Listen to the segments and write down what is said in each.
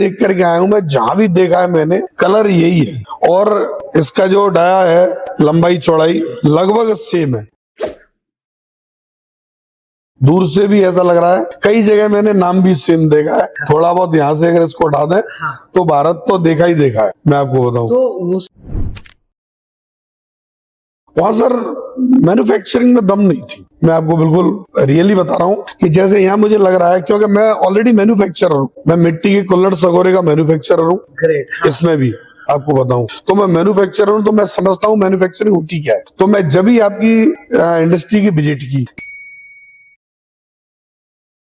देख करके आया हूँ मैं, जहां भी देखा है मैंने कलर यही है। और इसका जो डाया है लंबाई चौड़ाई लगभग सेम है, दूर से भी ऐसा लग रहा है। कई जगह मैंने नाम भी सेम देखा है। थोड़ा बहुत यहाँ से अगर इसको हटा दें तो भारत तो देखा ही देखा है, मैं आपको बताऊं। तो वहां सर मैन्युफैक्चरिंग में दम नहीं थी, मैं आपको बिल्कुल रियली बता रहा हूँ कि जैसे यहाँ मुझे लग रहा है, क्योंकि मैं ऑलरेडी मैन्युफैक्चरर हूँ, मैं मिट्टी के कुल्हड़ सगोरे का मैन्युफैक्चरर हूँ। ग्रेट। इसमें भी आपको बताऊं तो मैं मैन्युफैक्चरर हूँ, तो मैं समझता हूँ मैन्युफैक्चरिंग होती क्या है। तो मैं जब भी आपकी इंडस्ट्री की विजिट की,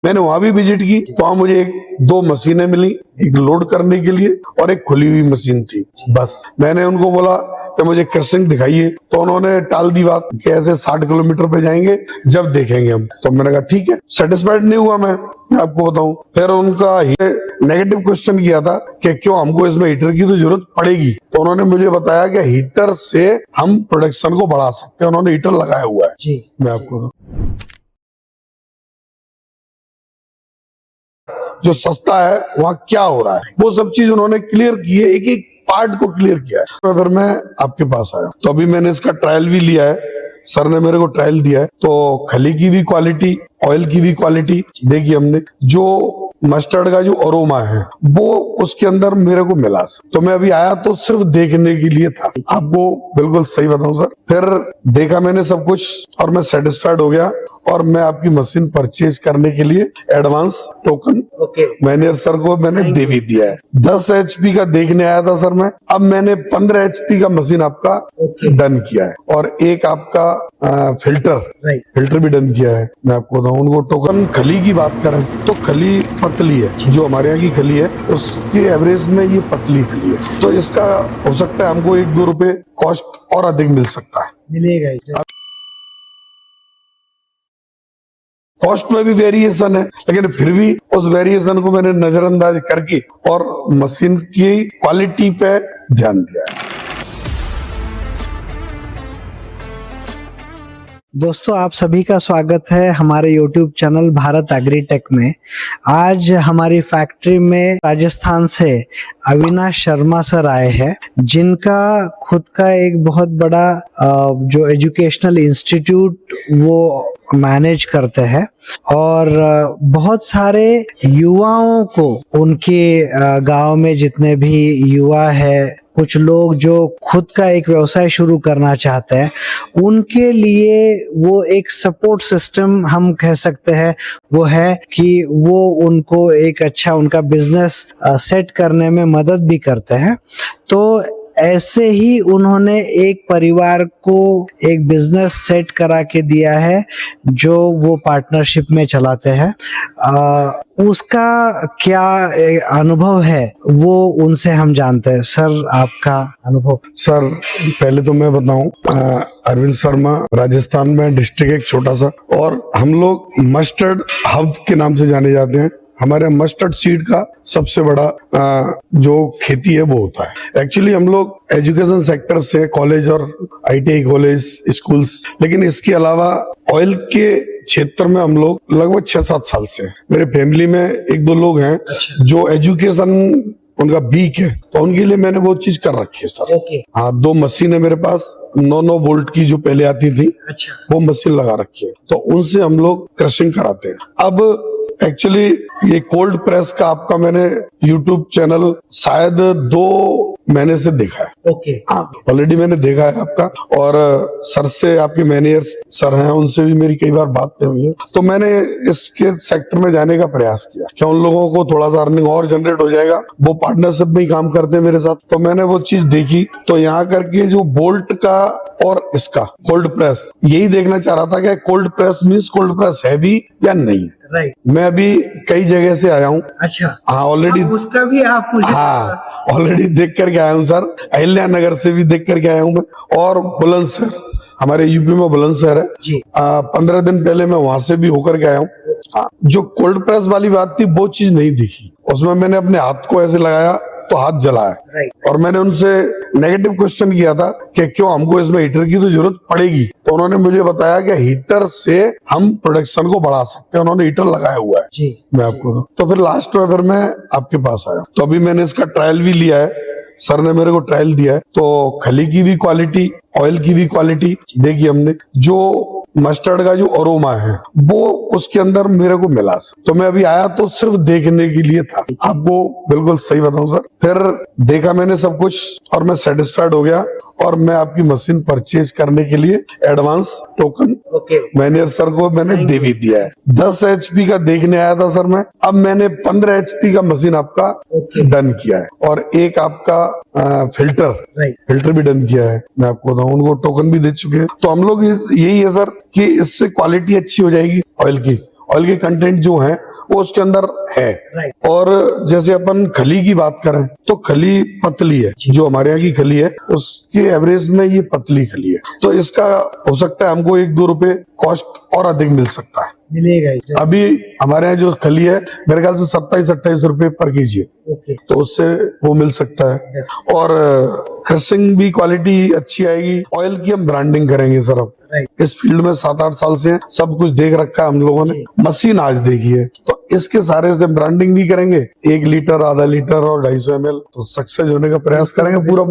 मैंने वहां भी विजिट की, तो वहां मुझे दो मशीनें मिली, एक लोड करने के लिए और एक खुली हुई मशीन थी। बस मैंने उनको बोला कि मुझे क्रशिंग दिखाइए, तो उन्होंने टाल दी बात कि ऐसे 60 किलोमीटर पे जाएंगे जब देखेंगे हम। तो मैंने कहा ठीक है, सेटिस्फाइड नहीं हुआ मैं आपको बताऊं। फिर उनका नेगेटिव क्वेश्चन किया था कि क्यों हमको इसमें हीटर की तो जरूरत पड़ेगी, तो उन्होंने मुझे बताया कि हीटर से हम प्रोडक्शन को बढ़ा सकते हैं। उन्होंने हीटर लगाया हुआ है जी। मैं आपको जो सस्ता है वहाँ क्या हो रहा है, वो सब चीज उन्होंने क्लियर की है, एक एक पार्ट को क्लियर किया है। तो फिर मैं आपके पास आया, तो अभी मैंने इसका ट्रायल भी लिया है, सर ने मेरे को ट्रायल दिया है। तो खली की भी क्वालिटी, ऑयल की भी क्वालिटी देखी हमने। जो मस्टर्ड का जो अरोमा है वो उसके अंदर मेरे को मिला। तो मैं अभी आया तो सिर्फ देखने के लिए था, आपको बिल्कुल सही बताऊं सर। फिर देखा मैंने सब कुछ और मैं सेटिस्फाइड हो गया, और मैं आपकी मशीन परचेज करने के लिए एडवांस टोकन मैनेजर सर को मैंने दे भी दिया है। 10 HP का देखने आया था सर मैं, अब मैंने 15 HP का मशीन आपका डन किया है, और एक आपका फिल्टर भी डन किया है। मैं आपको बताऊं, उनको टोकन खली की बात करें तो खली पतली है, जो हमारे यहाँ की खली है उसके एवरेज में ये पतली खली है। तो इसका हो सकता है हमको 1-2 रुपए कॉस्ट और अधिक मिल सकता है, मिलेगा। कॉस्ट में भी वेरिएशन है, लेकिन फिर भी उस वेरिएशन को मैंने नजरअंदाज करके और मशीन की क्वालिटी पे ध्यान दिया है। दोस्तों, आप सभी का स्वागत है हमारे YouTube चैनल भारत एग्रीटेक में। आज हमारी फैक्ट्री में राजस्थान से अविनाश शर्मा सर आए हैं, जिनका खुद का एक बहुत बड़ा जो एजुकेशनल इंस्टीट्यूट वो मैनेज करते हैं, और बहुत सारे युवाओं को, उनके गांव में जितने भी युवा है, कुछ लोग जो खुद का एक व्यवसाय शुरू करना चाहते हैं, उनके लिए वो एक सपोर्ट सिस्टम हम कह सकते हैं वो है कि वो उनको एक अच्छा उनका बिजनेस सेट करने में मदद भी करते हैं। तो ऐसे ही उन्होंने एक परिवार को एक बिजनेस सेट करा के दिया है, जो वो पार्टनरशिप में चलाते हैं। उसका क्या अनुभव है वो उनसे हम जानते हैं। सर, आपका अनुभव। सर, पहले तो मैं बताऊं, अरविंद शर्मा राजस्थान में डिस्ट्रिक्ट एक छोटा सा, और हम लोग मस्टर्ड हब के नाम से जाने जाते हैं। हमारे मस्टर्ड सीड का सबसे बड़ा जो खेती है वो होता है। एक्चुअली हम लोग एजुकेशन सेक्टर से, कॉलेज और ITI कॉलेज, स्कूल्स, लेकिन इसके अलावा ऑयल के क्षेत्र में हम लोग लगभग 6-7 साल से हैं। मेरे फैमिली में 1-2 लोग हैं जो एजुकेशन उनका वीक है, तो उनके लिए मैंने वो चीज कर रखी है सर। हाँ, 2 मशीन है मेरे पास, 9 वोल्ट की जो पहले आती थी, वो मशीन लगा रखी है, तो उनसे हम लोग क्रशिंग कराते हैं। अब एक्चुअली ये कोल्ड प्रेस का आपका मैंने YouTube चैनल शायद 2 महीने से देखा है। हाँ, ऑलरेडी मैंने देखा है आपका, और सर से, आपके मैनेजर सर हैं, उनसे भी मेरी कई बार बातें हुई है। तो मैंने इसके सेक्टर में जाने का प्रयास किया कि उन लोगों को थोड़ा सा अर्निंग और जनरेट हो जाएगा, वो पार्टनरशिप में ही काम करते हैं मेरे साथ। तो मैंने वो चीज देखी, तो यहाँ करके जो बोल्ट का और इसका कोल्ड प्रेस, यही देखना चाह रहा था कि cold press means cold press है भी या नहीं है। राइट। मैं अभी कई जगह से आया हूँ। अच्छा। हाँ, ऑलरेडी उसका भी आप मुझे। हाँ, ऑलरेडी देख करके आया हूँ सर। अहिल्या नगर से भी देख करके आया हूँ मैं, और बुलंदशहर, हमारे यूपी में बुलंदशहर है जी। 15 दिन पहले मैं वहां से भी होकर के आया हूँ। जो कोल्ड प्रेस वाली बात थी वो चीज नहीं दिखी उसमें। मैंने अपने हाथ को ऐसे लगाया तो हाथ जला है। राइट। और मैंने उनसे नेगेटिव क्वेश्चन किया था कि क्यों हमको इसमें हीटर की तो जरूरत पड़ेगी, तो उन्होंने मुझे बताया कि हीटर से हम प्रोडक्शन को बढ़ा सकते हैं, उन्होंने हीटर लगाया हुआ है। जी। मैं आपको तो फिर लास्ट में फिर मैं आपके पास आया, तो अभी मैंने इसका ट्रायल भी लिया है, सर ने मेरे को ट्रायल दिया है, तो खली की भी क्वालिटी, ऑयल की भी क्वालिटी देखी हमने, जो मस्टर्ड का जो अरोमा है वो उसके अंदर मेरे को मिला। तो मैं अभी आया तो सिर्फ देखने के लिए था, आपको बिल्कुल सही बताऊं सर। फिर देखा मैंने सब कुछ और मैं सेटिस्फाइड हो गया, और मैं आपकी मशीन परचेज करने के लिए advance token okay. Manager sir को मैंने दे भी दिया है। 10 HP का देखने आया था सर मैं, अब मैंने 15 HP का मशीन आपका डन किया है, और एक आपका फिल्टर भी डन किया है। मैं आपको बताऊं, उनको टोकन भी दे चुके हैं। तो हम लोग यही है सर कि इससे क्वालिटी अच्छी हो जाएगी। ऑयल के कंटेंट जो है वो उसके अंदर है। राइट। और जैसे अपन खली की बात करें तो खली पतली है, जो हमारे यहाँ की खली है उसके एवरेज में ये पतली खली है, तो इसका हो सकता है हमको 1-2 रुपए कॉस्ट और अधिक मिल सकता है, मिलेगा ही। अभी हमारे यहाँ जो खली है मेरे ख्याल से 27-28 रुपए पर केजी है, ओके। तो उससे वो मिल सकता है। और क्रशिंग भी क्वालिटी अच्छी आएगी। ऑयल की हम ब्रांडिंग करेंगे सर, अब इस फील्ड में 7-8 साल से सब कुछ देख रखा है हम लोगों ने, मशीन आज देखी है, तो इसके सारे से ब्रांडिंग भी करेंगे। 1 लीटर, आधा लीटर और 250 ml, तो सक्सेस होने का प्रयास करेंगे पूरा।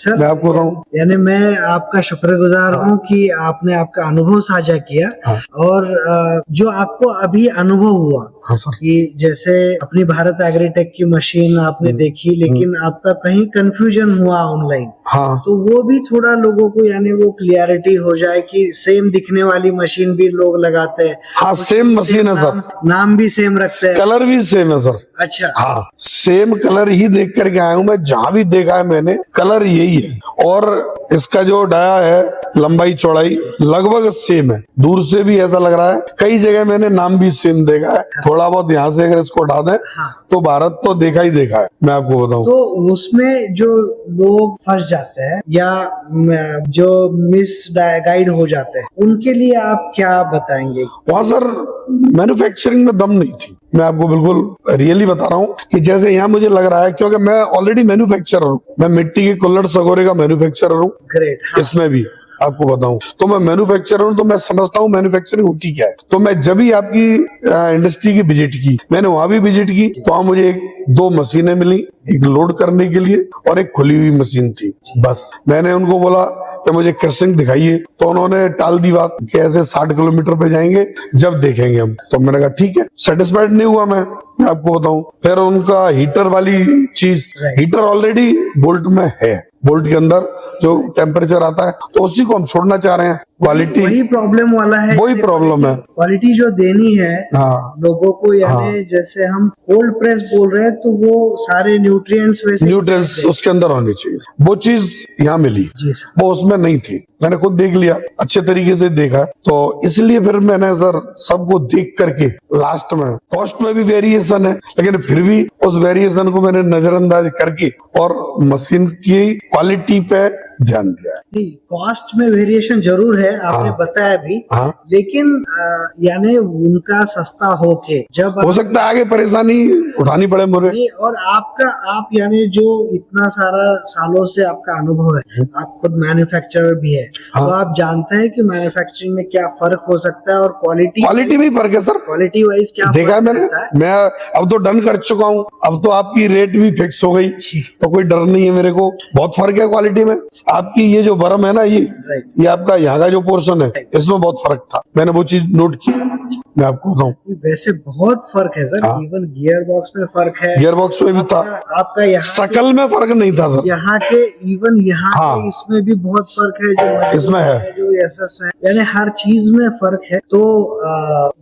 मैं आपको बताऊं, यानी मैं आपका शुक्रगुजार हूँ कि आपने आपका अनुभव साझा किया। हाँ। और जो आपको अभी अनुभव हुआ, हाँ सर, कि जैसे अपनी भारत एग्रीटेक की मशीन आपने देखी, लेकिन आपका कहीं कंफ्यूजन हुआ ऑनलाइन, हाँ तो वो भी थोड़ा लोगों को यानी वो क्लियरिटी हो जाए कि सेम दिखने वाली मशीन भी लोग लगाते हैं। हाँ, सेम मशीन है सर, नाम भी सेम रखते हैं, कलर भी सेम है सर। अच्छा। हाँ, सेम कलर ही देख करके आया हूँ मैं, जहां भी देखा है मैंने कलर यही है, और इसका जो डाया है लंबाई चौड़ाई लगभग सेम है, दूर से भी ऐसा लग रहा है। कई जगह मैंने नाम भी सेम देखा है, थोड़ा बहुत यहाँ से अगर इसको हटा दें तो भारत तो देखा ही देखा है। मैं आपको बताऊं, तो उसमें जो लोग फंस जाते हैं या जो मिस गाइड हो जाते हैं, उनके लिए आप क्या बताएंगे? वहां सर मैन्युफैक्चरिंग में दम नहीं थी, मैं आपको बिल्कुल रियली बता रहा हूँ कि जैसे यहाँ मुझे लग रहा है, क्योंकि मैं ऑलरेडी मैन्युफैक्चरर हूँ, मैं मिट्टी के कुल्हड़ सगोरे का मैन्युफैक्चरर हूँ। ग्रेट। हाँ। इसमें भी आपको बताऊं तो मैं मैन्युफैक्चरर हूं, तो मैं समझता हूं मैन्युफैक्चरिंग होती क्या है। तो मैं जब भी आपकी इंडस्ट्री की विजिट की, मैंने वहां भी विजिट की, तो वहां मुझे 2 मशीनें मिली, एक लोड करने के लिए और एक खुली हुई मशीन थी। बस मैंने उनको बोला कि मुझे क्रशिंग दिखाइए, तो उन्होंने टाल दी बात कि ऐसे 60 किलोमीटर पे जाएंगे जब देखेंगे हम। तो मैंने कहा ठीक है, सेटिस्फाइड नहीं हुआ मैं आपको बताऊं। फिर उनका हीटर वाली चीज, हीटर ऑलरेडी बोल्ट में है, बोल्ट के अंदर जो टेम्परेचर आता है तो उसी को हम छोड़ना चाह रहे हैं। क्वालिटी वही प्रॉब्लम वाला है, वही प्रॉब्लम है, क्वालिटी जो देनी है हाँ लोगों को, यानी जैसे हम कोल्ड प्रेस बोल रहे हैं तो वो सारे न्यूट्रिएंट्स उसके अंदर होनी चाहिए, वो चीज यहाँ मिली, जी सर। वो उसमें नहीं थी। मैंने खुद देख लिया, अच्छे तरीके से देखा, तो इसलिए फिर मैंने सर सबको देख करके लास्ट में, कॉस्ट में भी वेरिएशन है, लेकिन फिर भी उस वेरिएशन को मैंने नजरअंदाज करके और मशीन की क्वालिटी पे ध्यान दिया है। नहीं, कॉस्ट में वेरिएशन जरूर है, आपने बताया भी, लेकिन यानी उनका सस्ता होके जब हो सकता है आगे परेशानी उठानी पड़े मुझे। और आप यानी जो इतना सारा सालों से आपका अनुभव है, आप खुद मैन्युफैक्चरर भी है, तो आप जानते हैं कि मैन्युफैक्चरिंग में क्या फर्क हो सकता है, और क्वालिटी में फर्क है सर, क्वालिटी वाइज क्या देखा है मैंने। मैं अब तो डन कर चुका हूँ, अब तो आपकी रेट भी फिक्स हो गई, तो कोई डर नहीं है मेरे को। बहुत फर्क है क्वालिटी में। आपकी ये जो बर्म है ना, ये आपका यहाँ का जो पोर्शन है, इसमें बहुत फर्क था, मैंने वो चीज नोट की। मैं आपको बताऊं, वैसे बहुत फर्क है सर, इवन गियर बॉक्स में फर्क है, गियर बॉक्स में भी था, आपका यहाँ शकल में फर्क नहीं था सर, यहाँ के इवन यहाँ के इसमें भी बहुत फर्क है, जो इसमें है, जो एसएस है, यानी हर चीज में फर्क है। तो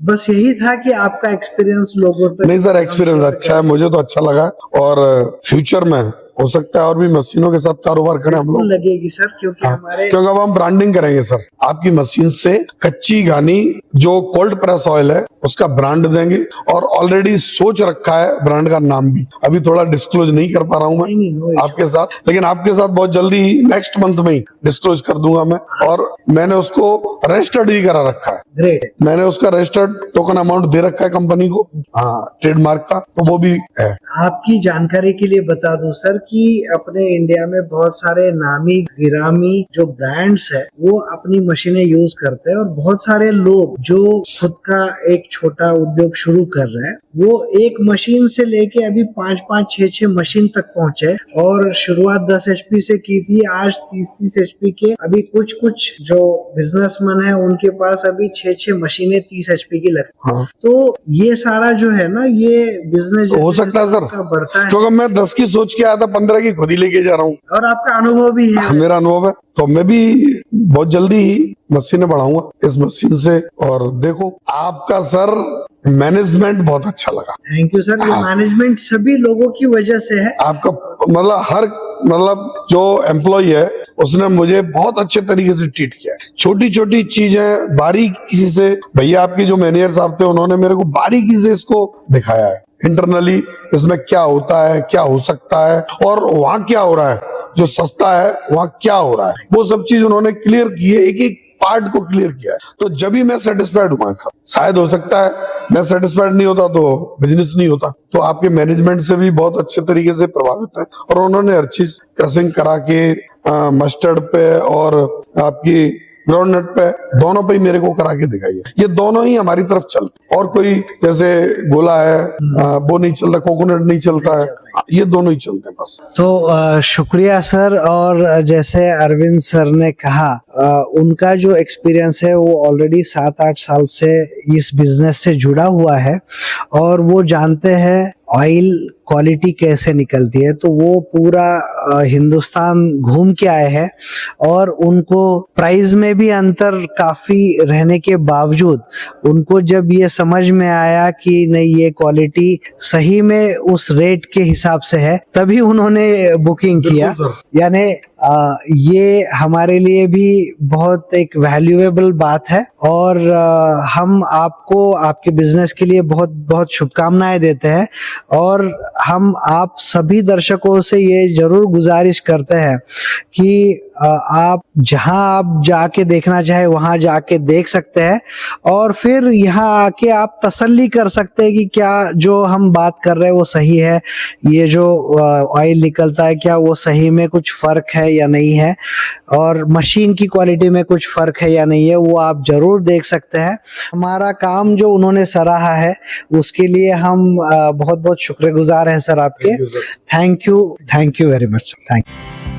बस यही था कि आपका एक्सपीरियंस लोगों तक। नहीं सर, एक्सपीरियंस अच्छा है, मुझे तो अच्छा लगा, और फ्यूचर में हो सकता है और भी मशीनों के साथ कारोबार करें हम लोग। लगेगी सर, क्योंकि हमारे क्योंकि अब हम ब्रांडिंग करेंगे सर, आपकी मशीन से कच्ची घानी जो कोल्ड प्रेस ऑयल है उसका ब्रांड देंगे, और ऑलरेडी सोच रखा है ब्रांड का नाम भी, अभी थोड़ा डिस्क्लोज नहीं कर पा रहा हूँ मैं आपके साथ, लेकिन आपके साथ बहुत जल्दी नेक्स्ट मंथ में ही डिस्क्लोज कर दूंगा मैं। और मैंने उसको रजिस्टर्ड ही करा रखा है, ग्रेट, मैंने उसका रजिस्टर्ड टोकन अमाउंट दे रखा है कंपनी को, हाँ, ट्रेडमार्क का, तो वो भी है। आपकी जानकारी के लिए बता दूं सर कि अपने इंडिया में बहुत सारे नामी गिरामी जो ब्रांड्स है वो अपनी मशीनें यूज करते हैं, और बहुत सारे लोग जो खुद का एक छोटा उद्योग शुरू कर रहे हैं वो एक मशीन से लेके अभी 5-5, 6-6 मशीन तक पहुंचे, और शुरुआत 10 HP से की थी, आज 30-30 HP के अभी कुछ जो बिजनेसमैन है उनके पास अभी 6-6 मशीनें 30 HP की लगती हाँ। तो ये सारा जो है ना, ये बिजनेस हो सकता है सर, बढ़ता है, क्योंकि मैं 10 की सोच के आया था, 15 की खुद ही लेके जा रहा हूँ। और आपका अनुभव भी है। मेरा अनुभव है, तो मैं भी बहुत जल्दी ही मशीनें बढ़ाऊंगा इस मशीन से। और देखो, आपका सर मैनेजमेंट बहुत अच्छा लगा। Thank you sir. ये हाँ। मैनेजमेंट सभी लोगों की वजह से है। आपका मतलब जो एम्प्लॉय है उसने मुझे बहुत अच्छे तरीके से ट्रीट किया है। छोटी छोटी चीजें बारीकी से, भैया आपके जो मैनेजर साहब थे उन्होंने मेरे को बारीकी से इसको दिखाया है, इंटरनली इसमें क्या होता है, क्या हो सकता है, और वहाँ क्या हो रहा है, जो सस्ता है वहाँ क्या हो रहा है, वो सब चीज उन्होंने क्लियर की है, एक एक पार्ट को क्लियर किया है। तो जब भी मैं सेटिस्फाइड हुआ, शायद हो सकता है मैं सेटिस्फाइड नहीं होता तो बिजनेस नहीं होता। तो आपके मैनेजमेंट से भी बहुत अच्छे तरीके से प्रभावित है, और उन्होंने हर चीज क्रशिंग करा के मस्टर्ड पे और आपकी ग्राउंडनट पे, दोनों पे ही मेरे को करा के दिखाई है। ये दोनों ही हमारी तरफ चलते, और कोई जैसे गोला है वो नहीं चलता, कोकोनट नहीं चलता है, ये दोनों ही चलते हैं बस। तो शुक्रिया सर। और जैसे अरविंद सर ने कहा, उनका जो एक्सपीरियंस है वो ऑलरेडी 7-8 साल से इस बिजनेस से जुड़ा हुआ है, और वो जानते हैं ऑयल क्वालिटी कैसे निकलती है। तो वो पूरा हिंदुस्तान घूम के आए हैं, और उनको प्राइस में भी अंतर काफी रहने के बावजूद उनको जब ये समझ में आया कि नहीं, ये क्वालिटी सही में उस रेट के हिसाब से है, तभी उन्होंने बुकिंग किया। यानी ये हमारे लिए भी बहुत एक वैल्यूएबल बात है, और हम आपको आपके बिजनेस के लिए बहुत बहुत शुभकामनाएं देते हैं। और हम आप सभी दर्शकों से ये जरूर गुजारिश करते हैं कि आप जहां आप जाके देखना चाहे वहां जाके देख सकते हैं, और फिर यहाँ आके आप तसल्ली कर सकते हैं कि क्या जो हम बात कर रहे हैं वो सही है, ये जो ऑयल निकलता है क्या वो सही में कुछ फर्क है या नहीं है, और मशीन की क्वालिटी में कुछ फर्क है या नहीं है, वो आप जरूर देख सकते हैं। हमारा काम जो उन्होंने सराहा है उसके लिए हम बहुत बहुत शुक्रगुजार हैं सर आपके। Thank you very much. Thank you.